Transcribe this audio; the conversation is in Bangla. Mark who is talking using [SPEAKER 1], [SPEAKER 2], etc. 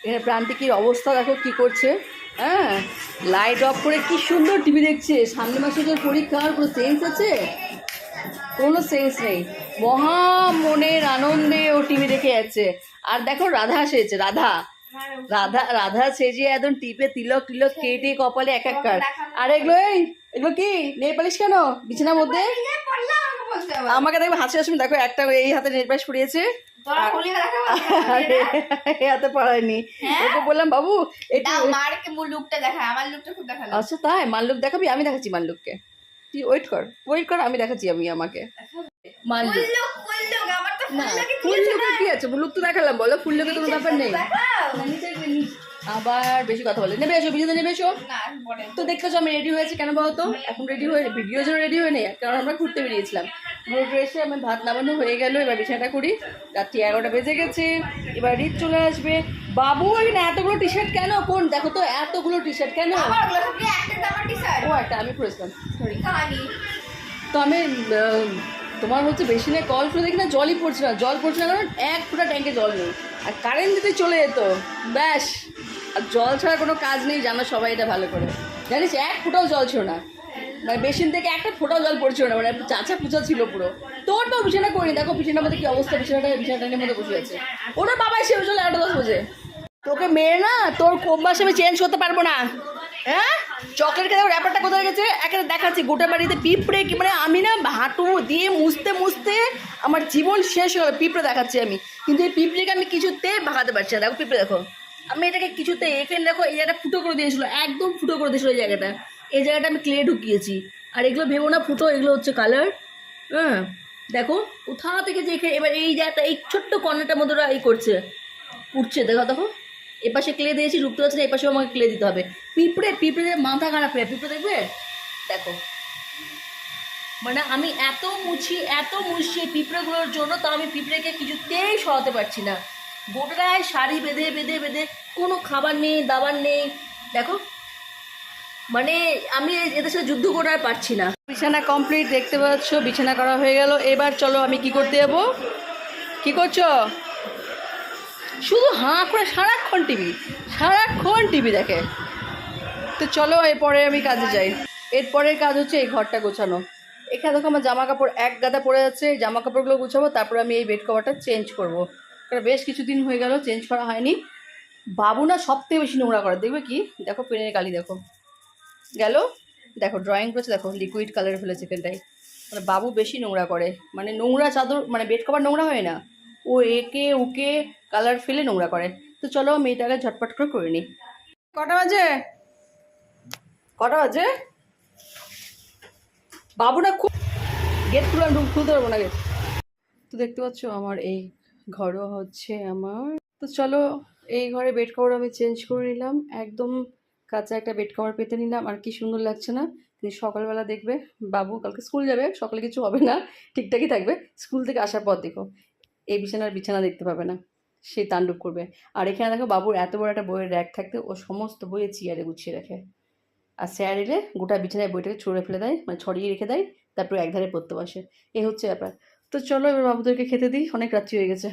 [SPEAKER 1] এখানে প্রান্তিকের অবস্থা দেখো কি করছে। হ্যাঁ, লাইট অফ করে কি সুন্দর টিভি দেখছে। সামনের মাসে যে পরীক্ষার কোনো সেন্স আছে? কোনো সেন্স নেই। মহা মনের আনন্দে ও টিভি দেখে যাচ্ছে। আর দেখো রাধা সেজে, রাধা রাধা রাধা সেজে একদম টিপে তিলক টিলক কেটে কপালে এক এক কার। আর এগুলো কি নেল পালিশ কেন বিছানার মধ্যে? আমাকে দেখবে হাসি হাসি, দেখো একটা এই হাতে নেল পালিশ পরিয়েছে, এই হাতে পড়ায়নি। ওকে বললাম বাবু এটা
[SPEAKER 2] লুকটা দেখা, আমার লুকটা খুব দেখালো।
[SPEAKER 1] আচ্ছা তাই, মাল্লুক দেখাবি? আমি দেখাচ্ছি মাল্লুককে, তুই ওয়েট কর, আমি দেখাচ্ছি আমি আমাকে মাল্লুক। না ফুল লুকে কি আছে, লুক তো দেখালাম, বলো ফুল লুকে কোনো ব্যাপার নেই। আবার বেশি কথা বলে, নেবে এসো ভিডিওতে, নেবে এসো। তো দেখতেছো আমি রেডি হয়েছি কেন বলতো? এখন রেডি হয়ে ভিডিওর জন্য রেডি হয়ে নেই, কারণ আমরা ঘুরতে বেরিয়েছিলাম। ঘুরতে এসে আমি ভাত নামানো হয়ে গেল, এবার বিছানাটা করি। রাত্রি 11টা বেজে গেছে, এবার রিত চলে আসবে। বাবু এখানে এতগুলো টি শার্ট কেন? কোন দেখো তো এতগুলো টি শার্ট কেন? ও একটা আমি পরেছিলাম, সরি। তো আমি তোমার হচ্ছে বেসিনে কল করে দেখি না, জলই পড়ছে না, জল পড়ছে না, কারণ এক ফোঁটা ট্যাঙ্কে জল নেই। আর কারেন্ট দিতে চলে যেত ব্যাস। আর জল ছাড়া কোনো কাজ নেই, জানো সবাই এটা ভালো করে জানিস। এক ফোঁটাও জল ছিল না, মানে বেসিন থেকে একটা ফোঁটাও জল পড়ছিল না, মানে চাচা পুচা ছিল পুরো। তোর তো বিছানা করিনি, দেখো বিছানার মধ্যে কি অবস্থা, বিছানাটার মধ্যে বসে আছে। ওরা বাবা এসে চলে 8-10 বাজে। তোকে মেরে না তোর কোম্পাস আমি চেঞ্জ করতে পারবো না। হ্যাঁ, চকলেট খেতে ব্যাপারটা কোথায় গেছে একে দেখাচ্ছি। গোটা বাড়িতে পিঁপড়ে, কি মানে আমি না হাঁটু দিয়ে মুছতে মুছতে আমার জীবন শেষ হয়ে গেল। পিঁপড়ে দেখাচ্ছি আমি, কিন্তু এই পিঁপড়েকে আমি কিছুতে ভাগাতে পারছি না। দেখো পিঁপড়ে দেখো, আমি এটাকে কিছুতে, এখানে দেখো এই জায়গাটা ফুটো করে দিয়েছিল, একদম ফুটো করে দিয়েছিল এই জায়গাটা। এই জায়গাটা আমি ক্লে ঢুকিয়েছি। আর এগুলো ভেবো না ফুটো, এগুলো হচ্ছে কালার। হ্যাঁ দেখো কোথা থেকে যে এবার এই জায়গাটা, এই ছোট্ট কর্নারটার মধ্যে ওরা এই করছে, উঠছে। দেখো দেখো এপাশে ক্লে দিয়েছি, রুখতে পারছে না, এপাশেও আমাকে ক্লে দিতে হবে। পিঁপড়ে মাথা খারাপ হয়ে, পিঁপড়ে দেখবে দেখো, মানে আমি এত মুছি পিঁপড়েগুলোর জন্য, তো আমি পিঁপড়েকে কিছুতেই সরাতে পারছি না। গোটায় শাড়ি বেঁধে বেঁধে বেঁধে, কোনো খাবার নেই দাবার নেই। দেখো মানে আমি এদের সাথে যুদ্ধ করে আর পারছি না। বিছানা কমপ্লিট, দেখতে পাচ্ছ বিছানা করা হয়ে গেল। এবার চলো আমি কি করতে যাবো। কি করছো? শুধু হাঁ করে সারাক্ষণ টিভি দেখে। তো চলো এরপরে আমি কাজে যাই। এরপরের কাজ হচ্ছে এই ঘরটা গোছানো। এখানে দেখো আমার জামা কাপড় এক গাদা পড়ে যাচ্ছে, জামা কাপড়গুলো গুছাবো, তারপরে আমি এই বেড কভারটা চেঞ্জ করবো, কারণ বেশ কিছুদিন হয়ে গেল চেঞ্জ করা হয়নি। বাবু না সব থেকে বেশি নোংরা করে, দেখবে কি, দেখো পেনের কালি দেখো গেল, দেখো ড্রয়িং করছে, দেখো লিকুইড কালার ফেলেছে পেনটাই। মানে বাবু বেশি নোংরা করে, মানে নোংরা চাদর, মানে বেড কভার নোংরা হয় না, ও একে উকে কালার ফেলে নোংরা করে। তো চলো মেয়েটাকে ঝটপট করে নিই। কটা বাজে? বাবু না খুব গেট খুলতে পারবো না গেট। তো দেখতে পাচ্ছ আমার এই ঘরও হচ্ছে আমার। তো চলো এই ঘরে বেড কভার আমি চেঞ্জ করে নিলাম, একদম কাঁচা একটা বেড কভার পেতে নিলাম। আর কি সুন্দর লাগছে না? কিন্তু সকালবেলা দেখবে বাবু কালকে স্কুল যাবে, সকালে কিছু হবে না, ঠিকঠাকই থাকবে। স্কুল থেকে আসার পর দেখো এই বিছানা দেখতে পাবে না, সে তাণ্ডব করবে। আর এখানে দেখো বাবুর এত বড় একটা বইয়ের র্যাক থাকতে ও সমস্ত বইয়ে চেয়ারে গুছিয়ে রাখে। আর স্যার এলে গোটা বিছানায় বইটাকে ছড়ে ফেলে দেয়, মানে ছড়িয়ে রেখে দেয়, তারপর একধারে পড়তে বসে। এই হচ্ছে ব্যাপার। তো চলো এবার বাবুদেরকে খেতে দিই, অনেক রাত্রি হয়ে গেছে।